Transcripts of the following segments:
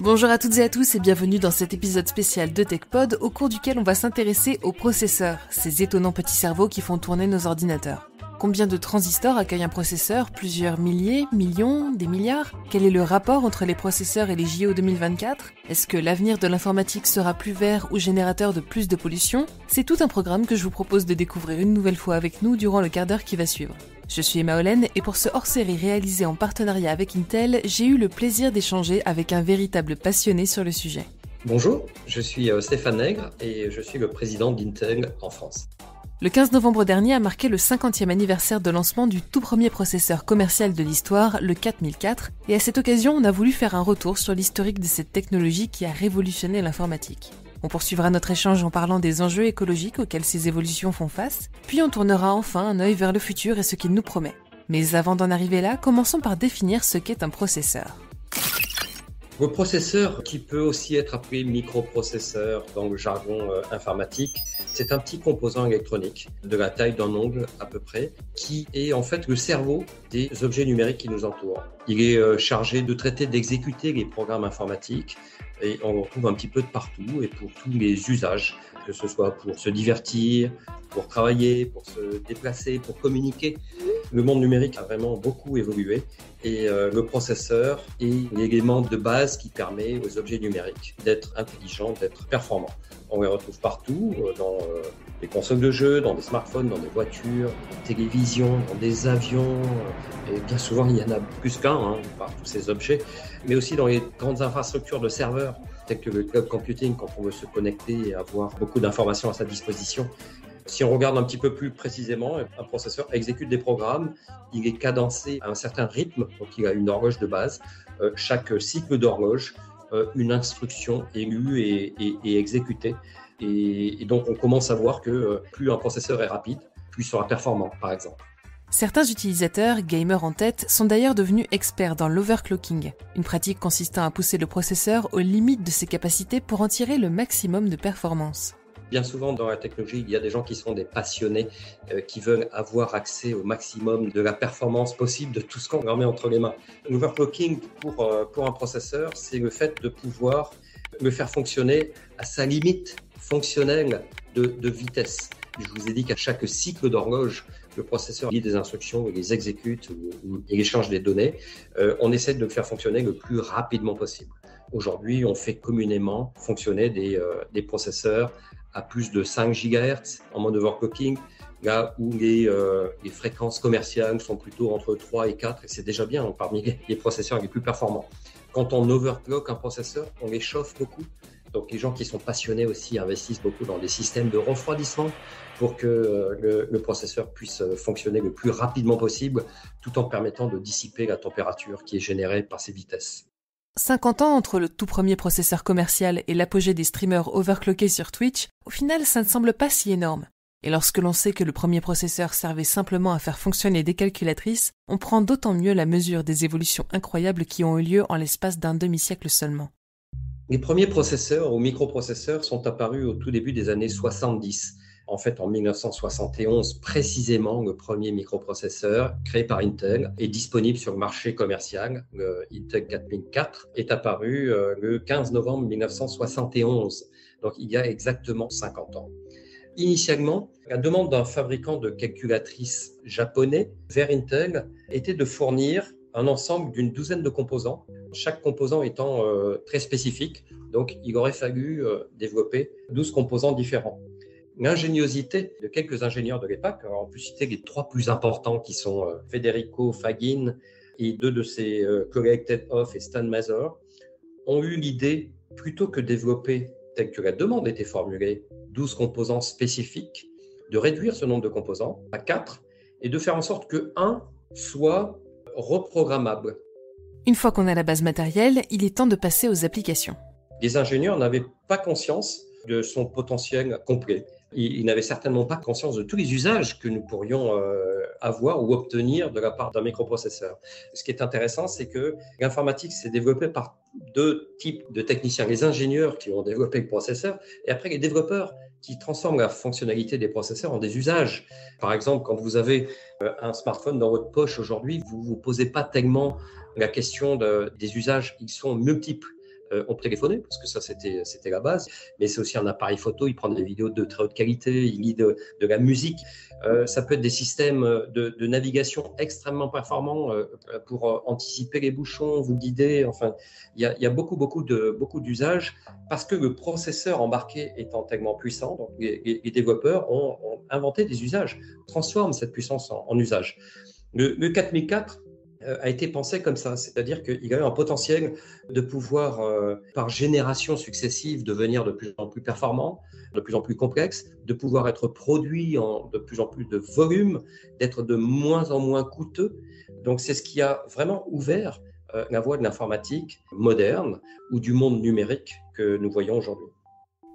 Bonjour à toutes et à tous et bienvenue dans cet épisode spécial de TechPod au cours duquel on va s'intéresser aux processeurs, ces étonnants petits cerveaux qui font tourner nos ordinateurs. Combien de transistors accueille un processeur? Plusieurs milliers, millions, des milliards? Quel est le rapport entre les processeurs et les JO 2024? Est-ce que l'avenir de l'informatique sera plus vert ou générateur de plus de pollution? C'est tout un programme que je vous propose de découvrir une nouvelle fois avec nous durant le quart d'heure qui va suivre. Je suis Emma Hollen et pour ce hors-série réalisé en partenariat avec Intel, j'ai eu le plaisir d'échanger avec un véritable passionné sur le sujet. Bonjour, je suis Stéphane Nègre et je suis le président d'Intel en France. Le 15 novembre dernier a marqué le 50e anniversaire de lancement du tout premier processeur commercial de l'histoire, le 4004, et à cette occasion, on a voulu faire un retour sur l'historique de cette technologie qui a révolutionné l'informatique. On poursuivra notre échange en parlant des enjeux écologiques auxquels ces évolutions font face, puis on tournera enfin un œil vers le futur et ce qu'il nous promet. Mais avant d'en arriver là, commençons par définir ce qu'est un processeur. Le processeur, qui peut aussi être appelé microprocesseur dans le jargon informatique, c'est un petit composant électronique de la taille d'un ongle à peu près, qui est en fait le cerveau des objets numériques qui nous entourent. Il est chargé de traiter, d'exécuter les programmes informatiques et on le retrouve un petit peu de partout et pour tous les usages, que ce soit pour se divertir, pour travailler, pour se déplacer, pour communiquer. Le monde numérique a vraiment beaucoup évolué et le processeur est l'élément de base qui permet aux objets numériques d'être intelligents, d'être performants. On les retrouve partout, dans des consoles de jeux, dans des smartphones, dans des voitures, des télévisions, dans des avions. Et bien souvent, il y en a plus qu'un par tous ces objets, mais aussi dans les grandes infrastructures de serveurs, telles que le cloud computing, quand on veut se connecter et avoir beaucoup d'informations à sa disposition. Si on regarde un petit peu plus précisément, un processeur exécute des programmes, il est cadencé à un certain rythme, donc il a une horloge de base. Chaque cycle d'horloge, une instruction est lue et exécutée. Et donc on commence à voir que plus un processeur est rapide, plus il sera performant, par exemple. Certains utilisateurs, gamers en tête, sont d'ailleurs devenus experts dans l'overclocking, une pratique consistant à pousser le processeur aux limites de ses capacités pour en tirer le maximum de performance. Bien souvent dans la technologie, il y a des gens qui sont des passionnés, qui veulent avoir accès au maximum de la performance possible de tout ce qu'on leur met entre les mains. L'overclocking pour un processeur, c'est le fait de pouvoir le faire fonctionner à sa limite fonctionnelle de vitesse. Je vous ai dit qu'à chaque cycle d'horloge, le processeur lit des instructions, il les exécute ou il échange des données. On essaie de le faire fonctionner le plus rapidement possible. Aujourd'hui, on fait communément fonctionner des processeurs à plus de 5 GHz en mode overclocking, là où les fréquences commerciales sont plutôt entre 3 et 4, et c'est déjà bien parmi les processeurs les plus performants. Quand on overclock un processeur, on les chauffe beaucoup. Donc les gens qui sont passionnés aussi investissent beaucoup dans des systèmes de refroidissement pour que le processeur puisse fonctionner le plus rapidement possible, tout en permettant de dissiper la température qui est générée par ces vitesses. 50 ans entre le tout premier processeur commercial et l'apogée des streamers overclockés sur Twitch, au final ça ne semble pas si énorme. Et lorsque l'on sait que le premier processeur servait simplement à faire fonctionner des calculatrices, on prend d'autant mieux la mesure des évolutions incroyables qui ont eu lieu en l'espace d'un demi-siècle seulement. Les premiers processeurs ou microprocesseurs sont apparus au tout début des années 70. En fait, en 1971, précisément, le premier microprocesseur créé par Intel est disponible sur le marché commercial. Le Intel 4004 est apparu le 15 novembre 1971, donc il y a exactement 50 ans. Initialement, la demande d'un fabricant de calculatrices japonais vers Intel était de fournir un ensemble d'une douzaine de composants, chaque composant étant très spécifique. Donc, il aurait fallu développer 12 composants différents. L'ingéniosité de quelques ingénieurs de l'époque, on peut citer les 3 plus importants qui sont Federico Fagin et 2 de ses collègues Ted Hoff et Stan Mather, ont eu l'idée, plutôt que développer, tel que la demande était formulée, 12 composants spécifiques, de réduire ce nombre de composants à 4 et de faire en sorte que 1 soit reprogrammable. Une fois qu'on a la base matérielle, il est temps de passer aux applications. Les ingénieurs n'avaient pas conscience de son potentiel complet. Ils n'avaient certainement pas conscience de tous les usages que nous pourrions avoir ou obtenir de la part d'un microprocesseur. Ce qui est intéressant, c'est que l'informatique s'est développée par 2 types de techniciens. Les ingénieurs qui ont développé le processeur et après les développeurs qui transforment la fonctionnalité des processeurs en des usages. Par exemple, quand vous avez un smartphone dans votre poche aujourd'hui, vous ne vous posez pas tellement la question des usages. Ils sont multiples. on téléphonait, parce que ça, c'était la base. Mais c'est aussi un appareil photo, il prend des vidéos de très haute qualité, il lit de la musique. Ça peut être des systèmes de navigation extrêmement performants pour anticiper les bouchons, vous guider. Enfin, il y a beaucoup d'usages parce que le processeur embarqué étant tellement puissant. Donc les développeurs ont inventé des usages, transforment cette puissance en usage. Le 4004 a été pensé comme ça, c'est-à-dire qu'il a eu un potentiel de pouvoir, par génération successive, devenir de plus en plus performant, de plus en plus complexe, de pouvoir être produit en de plus en plus de volume, d'être de moins en moins coûteux. Donc c'est ce qui a vraiment ouvert la voie de l'informatique moderne ou du monde numérique que nous voyons aujourd'hui.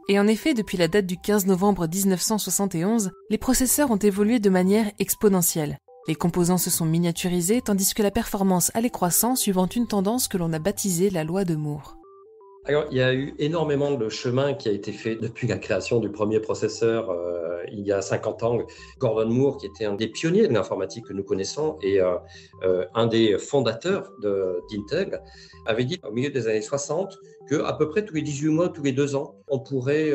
Et en effet, depuis la date du 15 novembre 1971, les processeurs ont évolué de manière exponentielle. Les composants se sont miniaturisés tandis que la performance allait croissant suivant une tendance que l'on a baptisée la loi de Moore. Alors, il y a eu énormément de chemin qui a été fait depuis la création du premier processeur il y a 50 ans. Gordon Moore, qui était un des pionniers de l'informatique que nous connaissons et un des fondateurs d'Intel, avait dit au milieu des années 60 qu'à peu près tous les 18 mois, tous les 2 ans, on pourrait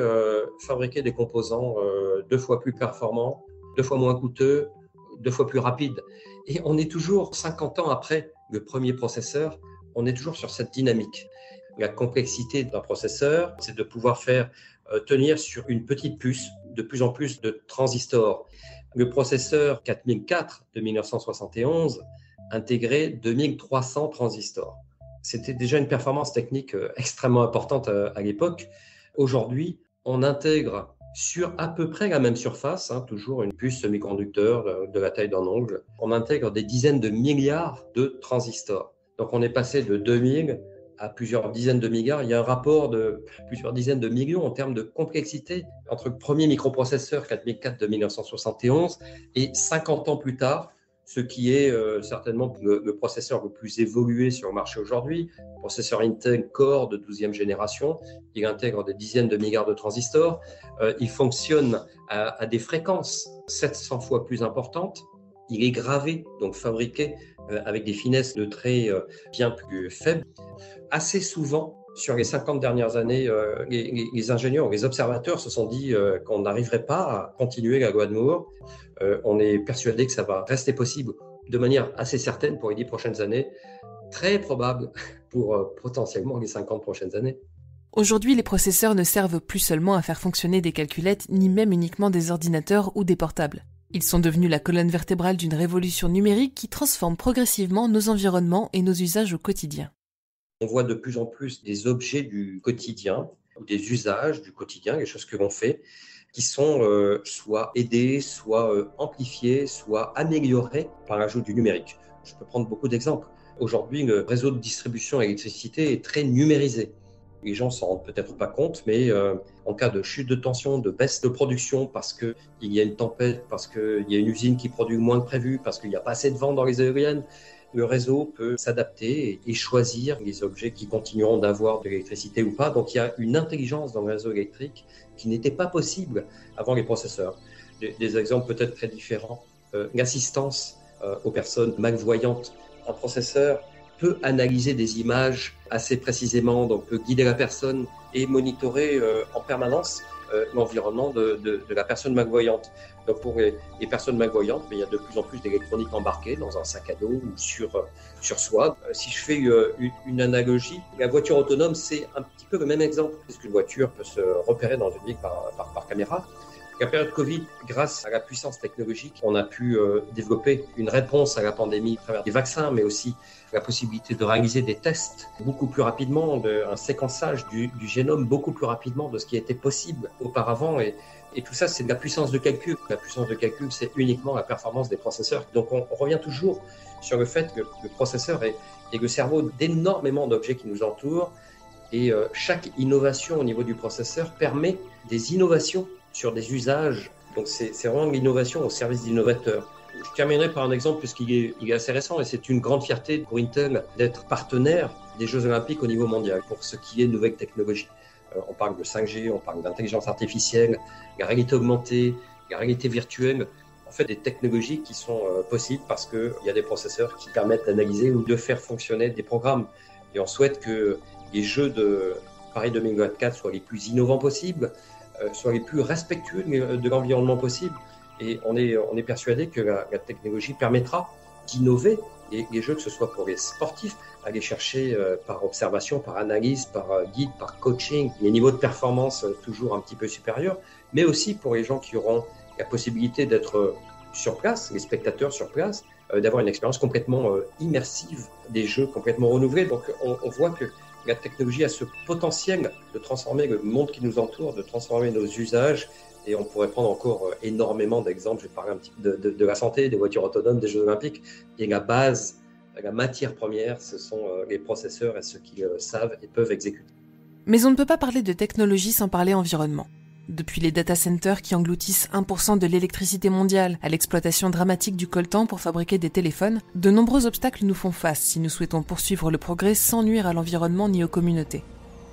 fabriquer des composants 2 fois plus performants, 2 fois moins coûteux, 2 fois plus rapides. Et on est toujours, 50 ans après le premier processeur, on est toujours sur cette dynamique. La complexité d'un processeur, c'est de pouvoir faire tenir sur une petite puce de plus en plus de transistors. Le processeur 4004 de 1971 intégrait 2300 transistors. C'était déjà une performance technique extrêmement importante à l'époque. Aujourd'hui, on intègre sur à peu près la même surface, toujours une puce semi-conducteur de la taille d'un ongle, on intègre des dizaines de milliards de transistors. Donc on est passé de 2000 à plusieurs dizaines de milliards. Il y a un rapport de plusieurs dizaines de millions en termes de complexité entre le premier microprocesseur 4004 de 1971 et 50 ans plus tard, ce qui est certainement le processeur le plus évolué sur le marché aujourd'hui, le processeur Intel Core de 12e génération. Il intègre des dizaines de milliards de transistors. Il fonctionne à des fréquences 700 fois plus importantes. Il est gravé, donc fabriqué avec des finesses de traits bien plus faibles. Assez souvent, sur les 50 dernières années, les ingénieurs, les observateurs se sont dit qu'on n'arriverait pas à continuer la loi de Moore. On est persuadé que ça va rester possible de manière assez certaine pour les 10 prochaines années, très probable pour potentiellement les 50 prochaines années. Aujourd'hui, les processeurs ne servent plus seulement à faire fonctionner des calculettes, ni même uniquement des ordinateurs ou des portables. Ils sont devenus la colonne vertébrale d'une révolution numérique qui transforme progressivement nos environnements et nos usages au quotidien. On voit de plus en plus des objets du quotidien, ou des usages du quotidien, les choses que l'on fait, qui sont soit aidés, soit amplifiés, soit améliorés par l'ajout du numérique. Je peux prendre beaucoup d'exemples. Aujourd'hui, le réseau de distribution d'électricité est très numérisé. Les gens ne s'en rendent peut-être pas compte, mais en cas de chute de tension, de baisse de production, parce qu'il y a une tempête, parce qu'il y a une usine qui produit moins que prévu, parce qu'il n'y a pas assez de vent dans les éoliennes, le réseau peut s'adapter et choisir les objets qui continueront d'avoir de l'électricité ou pas. Donc il y a une intelligence dans le réseau électrique qui n'était pas possible avant les processeurs. Des exemples peut-être très différents. L'assistance aux personnes malvoyantes. Un processeur peut analyser des images assez précisément, donc peut guider la personne et monitorer en permanence l'environnement de la personne malvoyante. Donc pour les personnes malvoyantes, il y a de plus en plus d'électronique embarquée dans un sac à dos ou sur soi. Si je fais une analogie, la voiture autonome, c'est un petit peu le même exemple, puisqu'une voiture peut se repérer dans une ville par caméra. La période Covid, grâce à la puissance technologique, on a pu développer une réponse à la pandémie à travers des vaccins, mais aussi la possibilité de réaliser des tests beaucoup plus rapidement, un séquençage du génome beaucoup plus rapidement de ce qui était possible auparavant. Et tout ça, c'est de la puissance de calcul. La puissance de calcul, c'est uniquement la performance des processeurs. Donc on revient toujours sur le fait que le processeur est le cerveau d'énormément d'objets qui nous entourent. Et chaque innovation au niveau du processeur permet des innovations sur des usages. Donc c'est vraiment l'innovation au service d'innovateurs. Je terminerai par un exemple puisqu'il est assez récent et c'est une grande fierté pour Intel d'être partenaire des Jeux Olympiques au niveau mondial pour ce qui est de nouvelles technologies. On parle de 5G, on parle d'intelligence artificielle, la réalité augmentée, la réalité virtuelle. En fait, des technologies qui sont possibles parce qu'il y a des processeurs qui permettent d'analyser ou de faire fonctionner des programmes. Et on souhaite qu'il les jeux de Paris 2024 soient les plus innovants possibles, soient les plus respectueux de l'environnement possible. Et on est persuadé que la technologie permettra d'innover les jeux, que ce soit pour les sportifs, aller chercher par observation, par analyse, par guide, par coaching, les niveaux de performance toujours un petit peu supérieurs, mais aussi pour les gens qui auront la possibilité d'être sur place, les spectateurs sur place, d'avoir une expérience complètement immersive, des jeux complètement renouvelés. Donc on voit que la technologie a ce potentiel de transformer le monde qui nous entoure, de transformer nos usages, et on pourrait prendre encore énormément d'exemples. Je vais parler un petit peu de la santé, des voitures autonomes, des Jeux Olympiques, et la base, la matière première, ce sont les processeurs et ceux qui savent et peuvent exécuter. Mais on ne peut pas parler de technologie sans parler environnement. Depuis les data centers qui engloutissent 1% de l'électricité mondiale à l'exploitation dramatique du coltan pour fabriquer des téléphones, de nombreux obstacles nous font face si nous souhaitons poursuivre le progrès sans nuire à l'environnement ni aux communautés.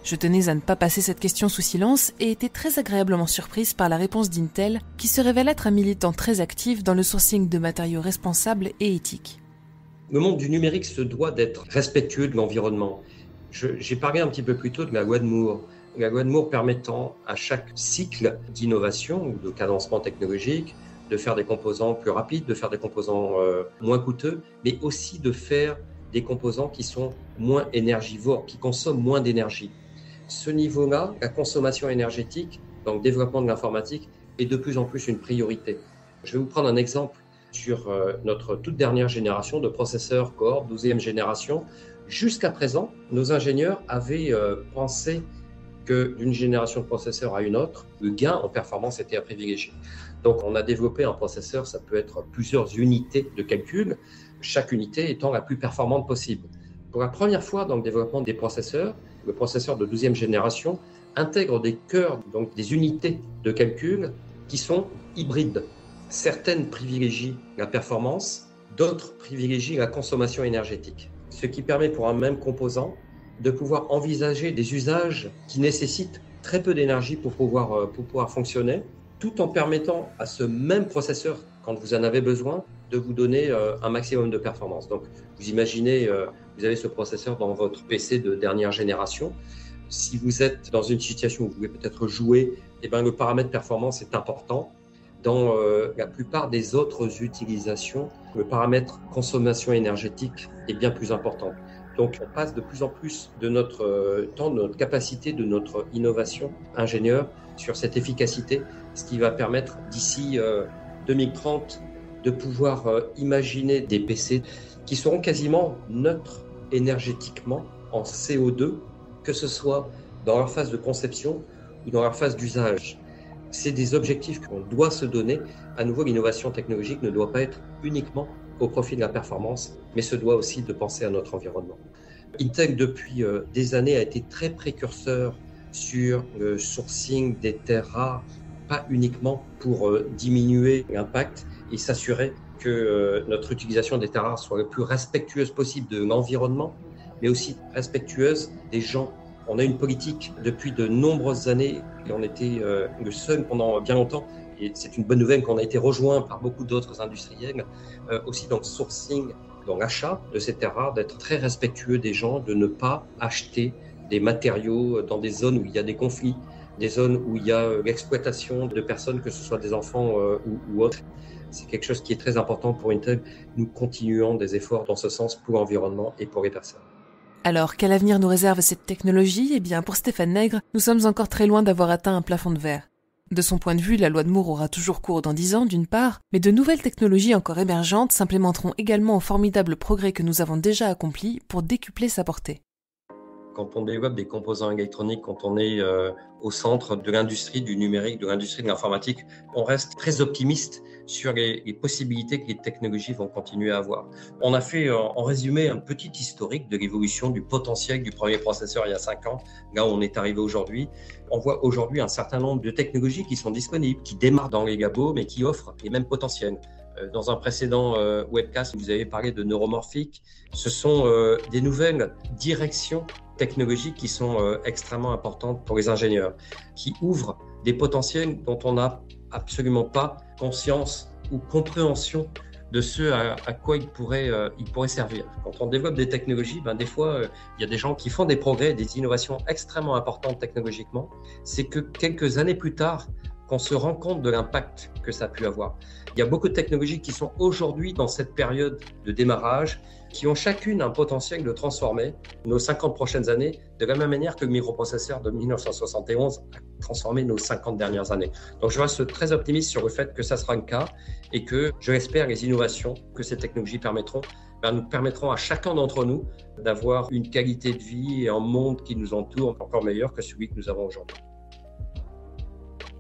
Je tenais à ne pas passer cette question sous silence et été très agréablement surprise par la réponse d'Intel, qui se révèle être un militant très actif dans le sourcing de matériaux responsables et éthiques. Le monde du numérique se doit d'être respectueux de l'environnement. J'ai parlé un petit peu plus tôt de la loi de Moore. La loi de Moore permettant à chaque cycle d'innovation ou de cadencement technologique de faire des composants plus rapides, de faire des composants moins coûteux, mais aussi de faire des composants qui sont moins énergivores, qui consomment moins d'énergie. Ce niveau-là, la consommation énergétique, dans le développement de l'informatique, est de plus en plus une priorité. Je vais vous prendre un exemple sur notre toute dernière génération de processeurs Core, 12e génération. Jusqu'à présent, nos ingénieurs avaient pensé que d'une génération de processeurs à une autre, le gain en performance était à privilégier. Donc on a développé un processeur, ça peut être plusieurs unités de calcul, chaque unité étant la plus performante possible. Pour la première fois dans le développement des processeurs, le processeur de 12e génération intègre des cœurs, donc des unités de calcul qui sont hybrides. Certaines privilégient la performance, d'autres privilégient la consommation énergétique. Ce qui permet pour un même composant de pouvoir envisager des usages qui nécessitent très peu d'énergie pour pouvoir fonctionner, tout en permettant à ce même processeur, quand vous en avez besoin, de vous donner un maximum de performance. Donc, vous imaginez, vous avez ce processeur dans votre PC de dernière génération. Si vous êtes dans une situation où vous voulez peut-être jouer, eh bien, le paramètre performance est important. Dans la plupart des autres utilisations, le paramètre consommation énergétique est bien plus important. Donc, on passe de plus en plus de notre temps, de notre capacité, de notre innovation ingénieur sur cette efficacité, ce qui va permettre d'ici 2030 de pouvoir imaginer des PC qui seront quasiment neutres énergétiquement en CO2, que ce soit dans leur phase de conception ou dans leur phase d'usage. C'est des objectifs qu'on doit se donner. À nouveau, l'innovation technologique ne doit pas être uniquement au profit de la performance, mais se doit aussi de penser à notre environnement. Intel, depuis des années, a été très précurseur sur le sourcing des terres rares, pas uniquement pour diminuer l'impact et s'assurer que notre utilisation des terres rares soit la plus respectueuse possible de l'environnement, mais aussi respectueuse des gens. On a une politique depuis de nombreuses années et on était le seul pendant bien longtemps. Et c'est une bonne nouvelle qu'on a été rejoint par beaucoup d'autres industriels, aussi dans le sourcing, dans l'achat de ces terres rares, d'être très respectueux des gens, de ne pas acheter des matériaux dans des zones où il y a des conflits, des zones où il y a l'exploitation de personnes, que ce soit des enfants ou autres. C'est quelque chose qui est très important pour Intel. Nous continuons des efforts dans ce sens pour l'environnement et pour les personnes. Alors, quel avenir nous réserve cette technologie ? Eh bien, pour Stéphane Nègre, nous sommes encore très loin d'avoir atteint un plafond de verre. De son point de vue, la loi de Moore aura toujours cours dans 10 ans, d'une part, mais de nouvelles technologies encore émergentes s'implémenteront également aux formidables progrès que nous avons déjà accomplis pour décupler sa portée. Quand on développe des composants électroniques, quand on est au centre de l'industrie du numérique, de l'industrie de l'informatique, on reste très optimiste sur les possibilités que les technologies vont continuer à avoir. On a fait, en résumé, un petit historique de l'évolution du potentiel du premier processeur il y a 5 ans, là où on est arrivé aujourd'hui. On voit aujourd'hui un certain nombre de technologies qui sont disponibles, qui démarrent dans les labos, mais qui offrent les mêmes potentiels. Dans un précédent webcast, vous avez parlé de neuromorphique. Ce sont des nouvelles directions technologiques qui sont extrêmement importantes pour les ingénieurs, qui ouvrent des potentiels dont on n'a absolument pas conscience ou compréhension de ce à quoi il pourrait servir. Quand on développe des technologies, des fois, il y a des gens qui font des progrès, des innovations extrêmement importantes technologiquement. C'est que quelques années plus tard, qu'on se rend compte de l'impact que ça a pu avoir. Il y a beaucoup de technologies qui sont aujourd'hui dans cette période de démarrage, qui ont chacune un potentiel de transformer nos 50 prochaines années de la même manière que le microprocesseur de 1971 a transformé nos 50 dernières années. Donc je reste très optimiste sur le fait que ça sera le cas et que, je l'espère, les innovations que ces technologies permettront nous permettront à chacun d'entre nous d'avoir une qualité de vie et un monde qui nous entoure encore meilleur que celui que nous avons aujourd'hui.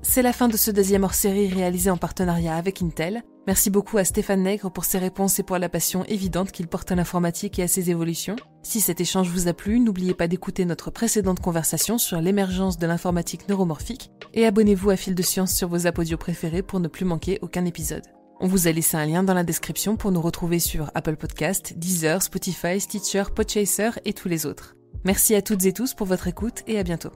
C'est la fin de ce deuxième hors-série réalisé en partenariat avec Intel. Merci beaucoup à Stéphane Nègre pour ses réponses et pour la passion évidente qu'il porte à l'informatique et à ses évolutions. Si cet échange vous a plu, n'oubliez pas d'écouter notre précédente conversation sur l'émergence de l'informatique neuromorphique et abonnez-vous à Fil de Science sur vos apps audio préférés pour ne plus manquer aucun épisode. On vous a laissé un lien dans la description pour nous retrouver sur Apple Podcasts, Deezer, Spotify, Stitcher, Podchaser et tous les autres. Merci à toutes et tous pour votre écoute et à bientôt.